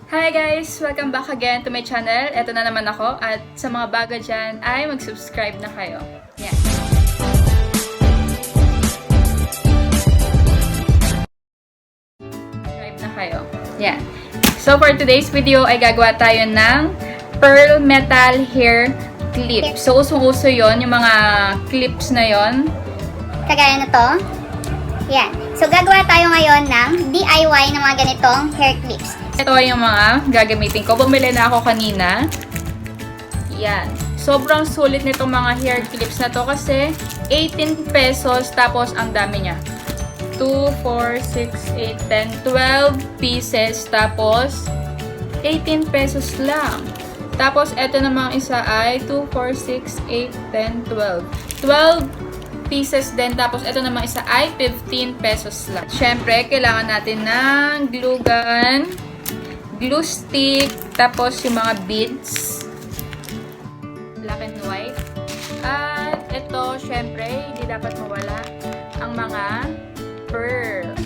Hi guys! Welcome back again to my channel. Ito na naman ako at sa mga bago dyan ay mag-subscribe na kayo. Yan. Subscribe na kayo. Yan. So for today's video ay gagawa tayo ng pearl metal hair clip. So usong-uso yon, yung mga clips na yon. Kagaya na to. Yan. So, gagawa tayo ngayon ng DIY ng mga ganitong hair clips. Ito yung mga gagamitin ko. Bumili na ako kanina. Yan. Sobrang sulit nitong mga hair clips na to kasi 18 pesos tapos ang dami niya. 2, 4, 6, 8, 10, 12 pieces tapos 18 pesos lang. Tapos ito namang isa ay 2, 4, 6, 8, 10, 12. 12 pieces din. Tapos, ito naman isa ay 15 pesos lang. Siyempre, kailangan natin ng glue gun, glue stick, tapos yung mga beads, black and white. At ito, siyempre, hindi dapat mawala ang mga pearl. Ang